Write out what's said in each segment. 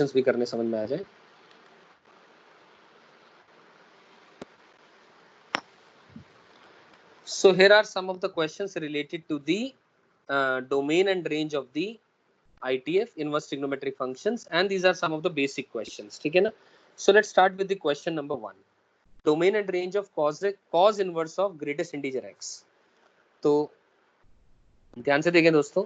Questions भी करने समझ में आ जाए। So here are some of the questions related to the domain and range of the ITF, inverse trigonometric functions, and these are some of the basic questions, ठीक है ना। So let's start with the question number 1. Domain and range of cos inverse of greatest integer x. तो ध्यान से देखें दोस्तों,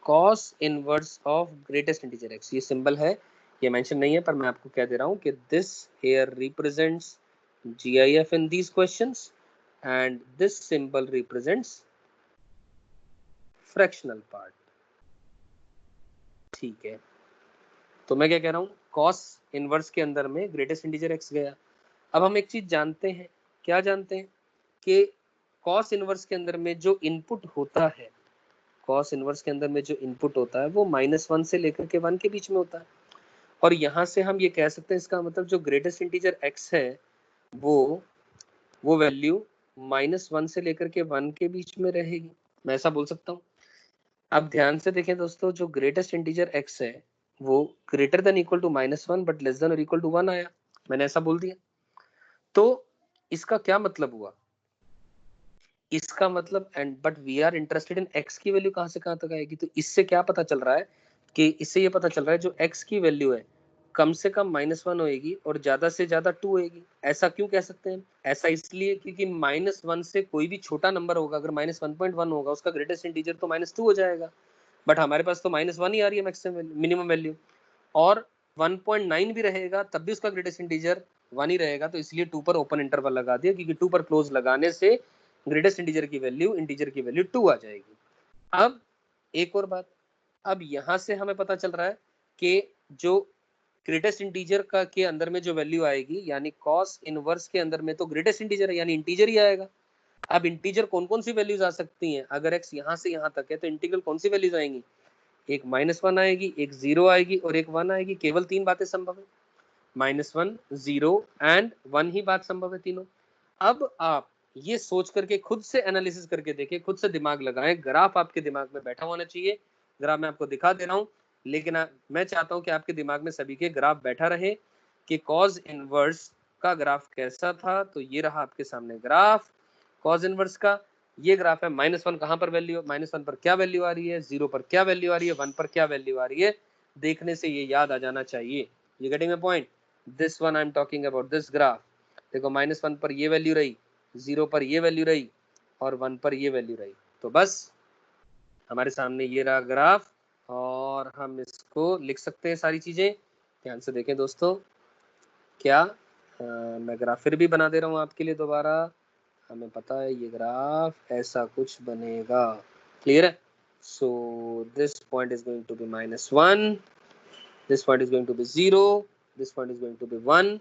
cos inverse of greatest integer x, ये symbol है, ये मेंशन नहीं है पर मैं आपको कह दे रहा हूँ कि this here represents GIF in these questions and this symbol represents fractional part, ठीक है। तो मैं क्या कह रहा हूँ, cos इनवर्स के अंदर में ग्रेटेस्ट इंटीजर x गया। अब हम एक चीज जानते हैं, क्या जानते हैं कि cos इनवर्स के अंदर में जो इनपुट होता है, cos इनवर्स के अंदर में जो इनपुट होता है वो -1 से लेकर के 1 के बीच में होता है। और यहाँ से हम ये कह सकते हैं, इसका मतलब जो ग्रेटेस्ट इंटीजर x है वो वैल्यू -1 से लेकर के 1 के बीच में रहेगी, मैं ऐसा बोल सकता हूँ। अब ध्यान से देखें दोस्तों, जो ग्रेटेस्ट इंटीजर x है वो greater than equal to -1 but less than और इक्वल टू 1 आया, मैंने ऐसा बोल दिया। तो इसका क्या मतलब हुआ, इसका मतलब and but we are interested in x की वैल्यू कहां से कहां तक आएगी। तो इससे क्या पता चल रहा है कि इससे ये पता चल रहा है जो x की वैल्यू है कम से कम -1 होएगी और ज्यादा से ज्यादा 2 होएगी। ऐसा क्यों कह सकते हैं, ऐसा इसलिए क्योंकि -1 से कोई भी छोटा नंबर होगा, अगर -1.1 होगा उसका ग्रेटेस्ट इंटीजर तो -2 हो जाएगा, बट हमारे पास तो -1 ही आ रही है मैक्सिमम मिनिमम वैल्यू, और 1.9 भी रहेगा तब भी उसका ग्रेटेस्ट इंटीजर 1 ही रहेगा। तो इसलिए 2 पर ओपन इंटरवल लगा दिया, क्योंकि 2 पर क्लोज लगाने से ग्रेटेस्ट इंटीजर की वैल्यू 2 आ जाएगी। अब एक और बात, अब यहां से हमें पता चल रहा है कि जो ग्रेटेस्ट इंटीजर का के अंदर में जो वैल्यू आएगी, यानी कॉस इनवर्स के अंदर में तो ग्रेटेस्ट इंटीजर है यानी इंटीजर ही आएगा। अब इंटीजर कौन कौन सी वैल्यूज आ सकती हैं, अगर x यहां से यहां तक है तो इंटीग्रल कौन सी वैल्यूज आएंगी, एक -1 आएगी, एक 0 आएगी और एक 1 आएगी। केवल 3 बातें संभव है, -1, 0 एंड 1 ही बात संभव है, तीनों। अब आप ये सोच करके खुद से एनालिसिस करके देखें, खुद से दिमाग लगाएं, ग्राफ आपके दिमाग में बैठा होना चाहिए। ग्राफ मैं आपको दिखा दे रहा हूं, लेकिन मैं चाहता हूं कि आपके दिमाग में सभी के ग्राफ बैठा रहे कि कॉज इनवर्स का ग्राफ कैसा था। तो ये रहा आपके सामने ग्राफ कॉज इनवर्स का, ये ग्राफ है। -1 कहां पर वैल्यू, -1 पर क्या वैल्यू आ रही है, 0 पर क्या वैल्यू आ रही है, 1 पर क्या वैल्यू आ रही है, देखने से ये याद आ जाना चाहिए। You getting my point, this one I am talking about this graph. देखो -1 पर ये वैल्यू रही, 0 पर ये वैल्यू रही और 1 पर ये वैल्यू रही। तो बस हमारे सामने ये रहा ग्राफ और हम इसको लिख सकते हैं सारी चीजें। ध्यान से देखें दोस्तों, क्या मैं ग्राफ फिर भी बना दे रहा हूँ आपके लिए दोबारा। हमें पता है ये ग्राफ ऐसा कुछ बनेगा, क्लियर है। So this point is going to be -1, this point is going to be 0, this point is going to be 1।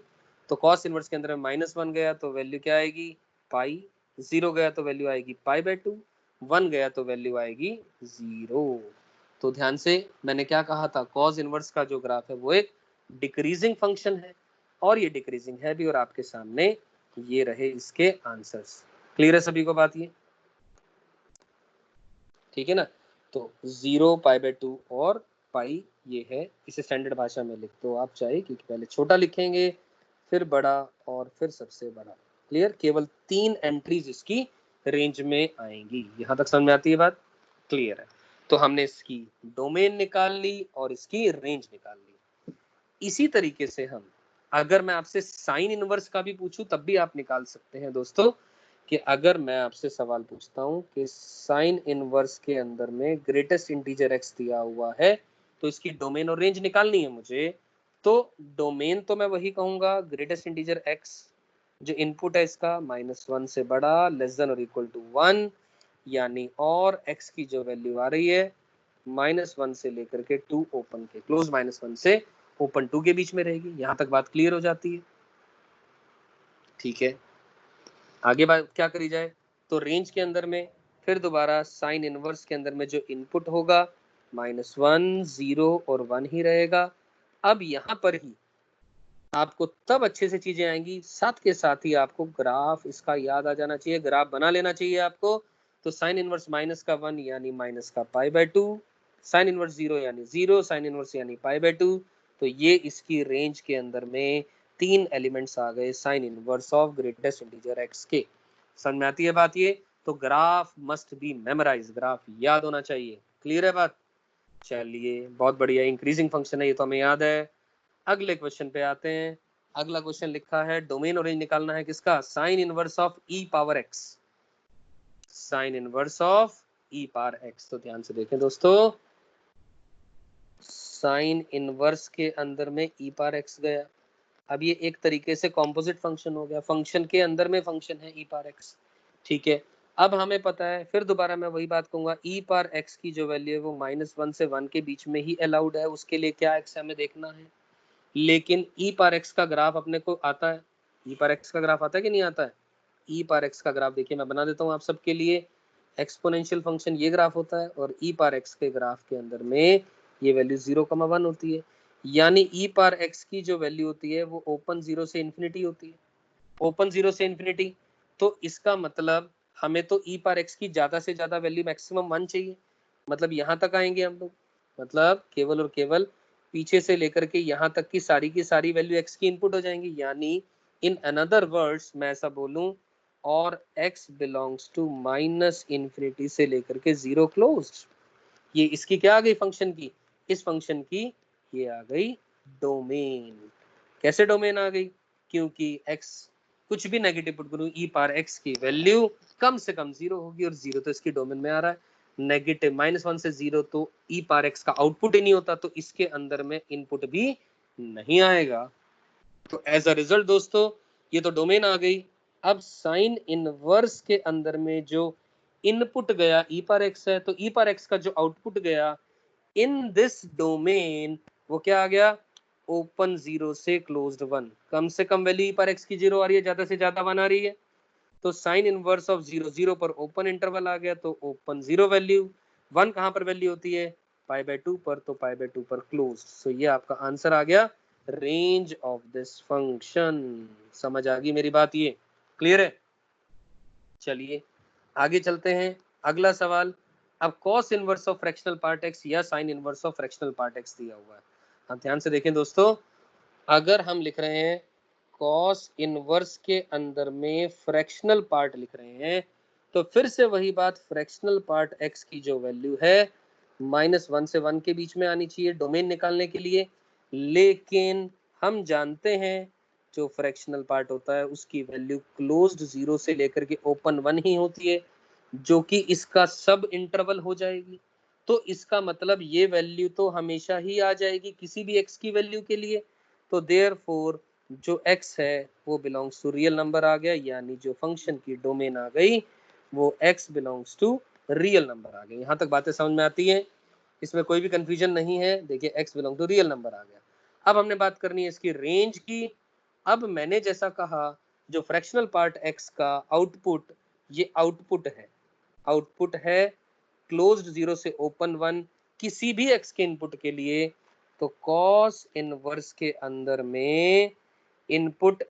तो कॉस इनवर्स के अंदर में -1 गया तो वैल्यू क्या आएगी, पाई, 0 गया तो वैल्यू आएगी पाई/2, 1 गया तो वैल्यू आएगी 0। तो ध्यान से मैंने क्या कहा था, कॉस इनवर्स का जो ग्राफ है वो एक डिक्रीजिंग फंक्शन है और ये डिक्रीजिंग है भी, और आपके सामने ये रहे इसके आंसर्स। क्लियर है सभी को बात ये, ठीक है ना। तो 0, पाई/2 और पाई ये है, इसे स्टैंडर्ड भाषा में लिख दो आप चाहे, क्योंकि पहले छोटा लिखेंगे फिर बड़ा और फिर सबसे बड़ा। क्लियर, केवल 3 एंट्रीज इसकी रेंज में आएंगी। यहां तक समझ में आती है बात, क्लियर है। तो हमने इसकी डोमेन निकाल ली और इसकी रेंज निकाल ली। इसी तरीके से हम, अगर मैं आपसे साइन इनवर्स का भी पूछूं तब भी आप निकाल सकते हैं दोस्तों, कि अगर मैं आपसे सवाल पूछता हूं कि साइन इनवर्स के अंदर में ग्रेटेस्ट इंटीजर x दिया हुआ है तो इसकी डोमेन और रेंज निकालनी है मुझे, तो डोमेन तो मैं वही कहूंगा ग्रेटेस्ट इंटीजर x, जो इनपुट है इसका -1 से बड़ा, लेस देन और इक्वल टू 1, यानी और x की जो वैल्यू आ रही है -1 से लेकर के 2 ओपन के, क्लोज -1 से ओपन 2 के बीच में रहेगी। यहां तक बात क्लियर हो जाती है, ठीक है। आगे बात क्या करी जाए, तो रेंज के अंदर में फिर दोबारा साइन इनवर्स के अंदर में जो इनपुट होगा -1, 0 और 1 ही रहेगा। अब यहाँ पर ही आपको तब अच्छे से चीजें आएंगी, साथ के साथ ही आपको ग्राफ इसका याद आ जाना चाहिए, ग्राफ बना लेना चाहिए आपको। तो साइन इनवर्स -1 यानी -पाई/2, साइन इनवर्स 0 यानी 0, साइन इनवर्स यानी पाई/2। तो ये इसकी रेंज के अंदर में 3 एलिमेंट्स आ गए sine inverse of greatest integer X के। समझ में आती है बात ये? तो graph must be memorize, graph याद होना चाहिए। क्लियर है बात? चलिए बहुत बढ़िया, इंक्रीजिंग फंक्शन है ये तो हमें याद है। अगले क्वेश्चन पे आते हैं। अगला क्वेश्चन लिखा है डोमेन और रेंज निकालना है किसका? Sign inverse of E power x, sign inverse of E power x. तो ध्यान से देखें दोस्तों, साइन इनवर्स के अंदर में ई पावर एक्स गया। अब ये एक तरीके से कॉम्पोजिट फंक्शन हो गया, फंक्शन के अंदर में फंक्शन है ई पावर एक्स, ठीक है। अब हमें पता है, फिर दोबारा मैं वही बात कहूंगा, ई पावर एक्स की जो वैल्यू है वो -1 से 1 के बीच में ही अलाउड है, उसके लिए क्या एक्स हमें देखना है। लेकिन ई पावर एक्स का ग्राफ अपने को आता है, ई पावर एक्स का ग्राफ आता है कि नहीं आता है? ई पावर एक्स का ग्राफ देखिए मैं बना देता हूँ आप सबके लिए। एक्सपोनेंशियल फंक्शन ये ग्राफ होता है और ई पावर एक्स के ग्राफ के अंदर में ये वैल्यू 0,1 होती है। यानी ई पावर एक्स की जो वैल्यू होती है वो ओपन 0 से इन्फिनिटी होती है, ओपन 0 से इन्फिनिटी। तो इसका मतलब हमें तो ई पावर एक्स की ज्यादा से ज्यादा वैल्यू मैक्सिमम 1 चाहिए, मतलब यहाँ तक आएंगे हम लोग, मतलब केवल और केवल पीछे से लेकर के यहाँ तक की सारी वैल्यू एक्स की इनपुट हो जाएंगी। यानी इन अनदर वर्ड्स मैं ऐसा बोलूं, और x बिलोंग्स टू -इन्फिनिटी से लेकर के 0 क्लोज्ड। ये इसकी क्या आ गई फंक्शन की? इस फंक्शन की ये आ गई डोमेन। कैसे डोमेन आ गई? क्योंकि x कुछ भी नेगेटिव पुट करूं, ई पावर x की वैल्यू कम से कम 0 होगी, और 0 तो इसकी डोमेन में आ रहा है। नेगेटिव -1 से 0 तो ई पावर x का आउटपुट ही नहीं होता, तो इसके अंदर में इनपुट भी नहीं आएगा। तो एज अ रिजल्ट दोस्तों ये तो डोमेन आ गई। अब साइन इनवर्स के अंदर में जो इनपुट गया ई पावर एक्स है, तो ई पावर एक्स का जो आउटपुट गया इन दिस डोमेन वो क्या आ गया? ओपन 0 से क्लोज्ड 1। कम से कम वैल्यू ई पावर एक्स की 0 आ रही है, ज्यादा से ज्यादा 1 आ रही है। तो साइन इनवर्स ऑफ 0 0 पर ओपन इंटरवल आ गया, तो ओपन 0 वैल्यू, 1 कहां पर वैल्यू होती है? π/2 पर, तो π/2 पर क्लोज। सो ये आपका आंसर आ गया, रेंज ऑफ दिस फंक्शन। समझ आ गई मेरी बात? ये क्लियर है? चलिए आगे चलते हैं। अगला सवाल, अब cos inverse of fractional part x या sine inverse of fractional part x दिया हुआ है। अब ध्यान से देखें दोस्तों, अगर हम लिख रहे हैं कॉस इनवर्स के अंदर में फ्रैक्शनल पार्ट लिख रहे हैं, तो फिर से वही बात, फ्रैक्शनल पार्ट एक्स की जो वैल्यू है -1 से 1 के बीच में आनी चाहिए डोमेन निकालने के लिए। लेकिन हम जानते हैं जो फ्रैक्शनल पार्ट होता है उसकी वैल्यू क्लोज्ड 0 से लेकर के ओपन 1 ही होती है, जो कि इसका सब इंटरवल हो जाएगी। तो इसका मतलब ये वैल्यू तो हमेशा ही आ जाएगी किसी भी x की वैल्यू के लिए। तो देयरफॉर जो x है वो बिलोंग्स टू रियल नंबर आ गया, यानी जो फंक्शन की डोमेन आ गई वो x belongs to real number आ गई। यहाँ तक बातें समझ में आती है? इसमें कोई भी कंफ्यूजन नहीं है। देखिए x belong to real number आ गया। अब हमने बात करनी है इसकी रेंज की। अब मैंने जैसा कहा, जो फ्रैक्शनल पार्ट x का आउटपुट, ये आउटपुट है क्लोज्ड 0 से ओपन 1 किसी भी x के इनपुट के लिए। तो कॉस इनवर्स के अंदर में इनपुट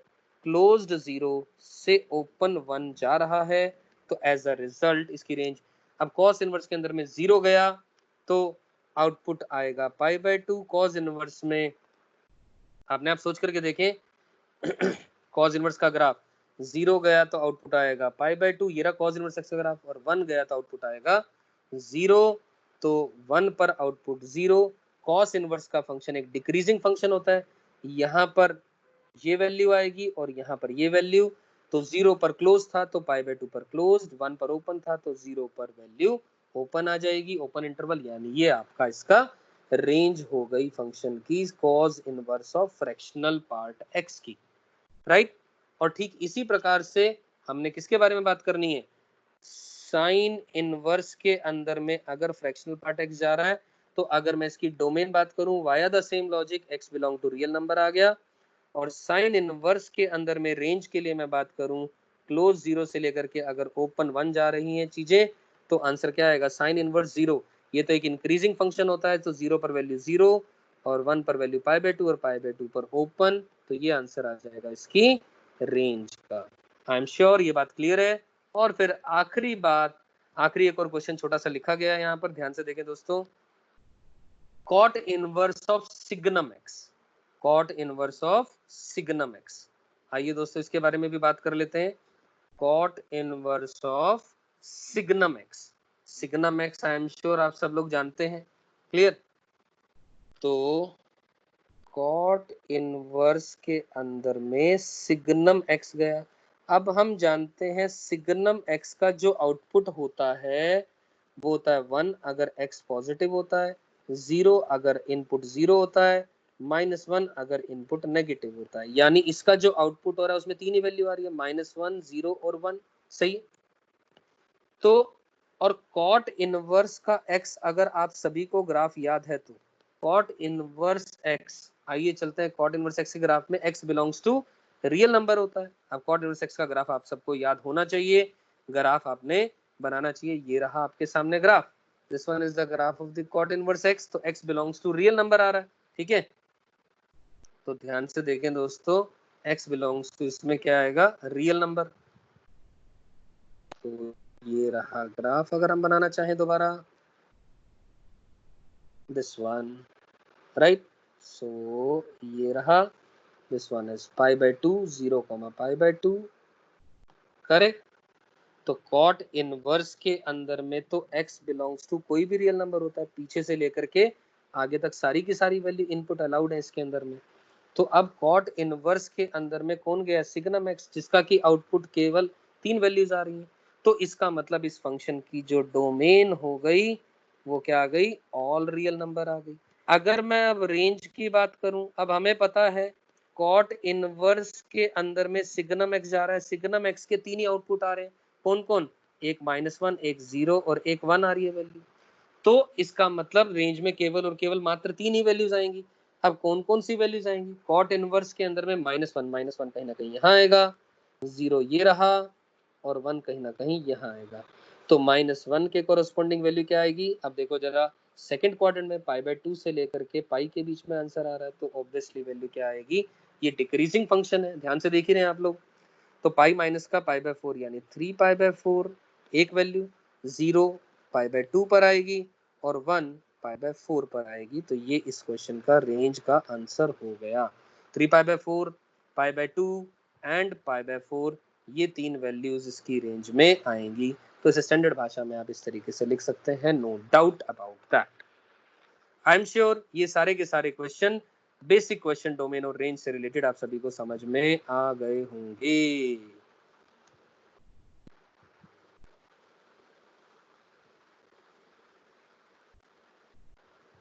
क्लोज्ड 0 से ओपन 1 जा रहा है, तो एज अ रिजल्ट इसकी रेंज, अब कॉस इनवर्स के अंदर में 0 गया तो आउटपुट आएगा π/2। कॉस इनवर्स में आपने आप सोच करके देखें, कॉस इनवर्स का ग्राफ 0 गया तो आउटपुट आएगा π/2, ये रहा कॉस इनवर्स का ग्राफ, और 1 गया तो आउटपुट आएगा 0। तो 1 पर आउटपुट 0। कॉस इनवर्स का फंक्शन एक डिक्रीजिंग फंक्शन होता है, यहाँ पर ये वैल्यू आएगी और यहाँ पर ये वैल्यू। तो 0 पर क्लोज था तो π/2 पर क्लोज, 1 पर ओपन था तो 0 पर वैल्यू ओपन आ जाएगी, ओपन इंटरवल। यानी ये आपका इसका रेंज हो गई फंक्शन की cos inverse of fractional part x की, राइट। और ठीक इसी प्रकार से हमने किसके बारे में बात करनी है? साइन इनवर्स के अंदर में अगर फ्रैक्शनल पार्ट x जा रहा है, तो अगर मैं इसकी डोमेन बात करूं via the same logic, x belong to real number आ गया। और साइन इनवर्स के अंदर में रेंज के लिए मैं बात करूं क्लोज 0 से लेकर के अगर ओपन 1 जा रही हैं चीजें, तो आंसर क्या आएगा? Sine inverse 0। ये तो एक इंक्रीजिंग फंक्शन होता है, तो 0 पर वैल्यू 0 और 1 पर वैल्यू π/2 और π/2 पर ओपन, तो ये आंसर आ जाएगा इसकी रेंज का। आई एम श्योर ये बात क्लियर है। और फिर आखिरी बात, आखिरी एक और क्वेश्चन छोटा सा लिखा गया है यहाँ पर, ध्यान से देखें दोस्तों। Cot inverse of signum X, cot inverse of signum X. आइए दोस्तों इसके बारे में भी बात कर लेते हैं। Cot inverse of signum X. Signum X I am sure आप सब लोग जानते हैं, क्लियर। तो कॉट इनवर्स के अंदर में सिग्नम एक्स गया। अब हम जानते हैं सिग्नम एक्स का जो आउटपुट होता है वो होता है 1 अगर एक्स पॉजिटिव होता है, 0 अगर इनपुट 0 होता है, -1 अगर इनपुट नेगेटिव होता है। यानी इसका जो आउटपुट हो रहा है उसमें तीन ही वैल्यू आ रही है, -1, 0 और 1। सही। तो और कॉट इनवर्स का एक्स अगर आप सभी को ग्राफ याद है तो कॉट इनवर्स एक्स, आइए चलते हैं कॉट इनवर्स एक्स के ग्राफ में X belongs to real number होता है। अब कॉट इनवर्स एक्स का ग्राफ आप सबको याद होना चाहिए, ग्राफ आपने बनाना चाहिए। ये रहा आपके सामने graph, this one is the graph of the cot inverse x. तो x belongs to real number आ रहा है, ठीक है। तो ध्यान से देखें दोस्तों, एक्स बिलोंग्स टू इसमें क्या आएगा, रियल नंबर। तो ये रहा ग्राफ अगर हम बनाना चाहें दोबारा, दिस वन, राइट। सो ये रहा, दिस वन इज π/2, 0, π/2, करेक्ट। तो कॉट इनवर्स के अंदर में तो x बिलोंग्स टू कोई भी रियल नंबर होता है, पीछे से लेकर के आगे तक सारी की सारी वैल्यू इनपुट अलाउड है इसके अंदर में। तो अब कॉट इनवर्स के अंदर में कौन गया, सिग्नम एक्स, जिसका की आउटपुट केवल 3 वैल्यूज आ रही है। तो इसका मतलब इस फंक्शन की जो डोमेन हो गई वो क्या आ गई, ऑल रियल नंबर आ गई। अगर मैं अब रेंज की बात करूं, अब हमें पता है कॉट इनवर्स के अंदर में सिग्नम एक्स जा रहा है, सिग्नम एक्स के 3 ही आउटपुट आ रहे हैं, कौन कौन, एक -1, एक 0 और एक 1 आ रही है वैल्यू। तो इसका मतलब रेंज में केवल और केवल मात्र 3 ही वैल्यूज आएंगी। अब कौन कौन सी वैल्यूज आएंगी, कॉट इनवर्स के अंदर में -1 कहीं ना कहीं यहाँ आएगा, 0 ये रहा और 1 कहीं ना कहीं यहाँ आएगा। तो -1 के कोरोस्पोंडिंग वैल्यू क्या आएगी, अब देखो जरा सेकंड क्वाड्रेंट में π/2 से लेकर के पाई के बीच में आंसर आ रहा है, तो ऑब्वियसली वैल्यू क्या आएगी, ये डिक्रीजिंग फंक्शन है, ध्यान से देख ही रहे हैं आप लोग। तो पाई माइनस का π/4 यानी 3π/4 एक वैल्यू, 0 π/2 पर आएगी और 1 π/4 पर आएगी। तो ये इस क्वेश्चन का रेंज का आंसर हो गया, 3π/4, π/2 एंड π/4, ये 3 वैल्यूज इसकी रेंज में आएंगी। तो इसे स्टैंडर्ड भाषा में आप इस तरीके से लिख सकते हैं, no doubt about that. I am sure ये सारे के सारे क्वेश्चन, बेसिक क्वेश्चन डोमेन और रेंज से रिलेटेड आप सभी को समझ में आ गए होंगे।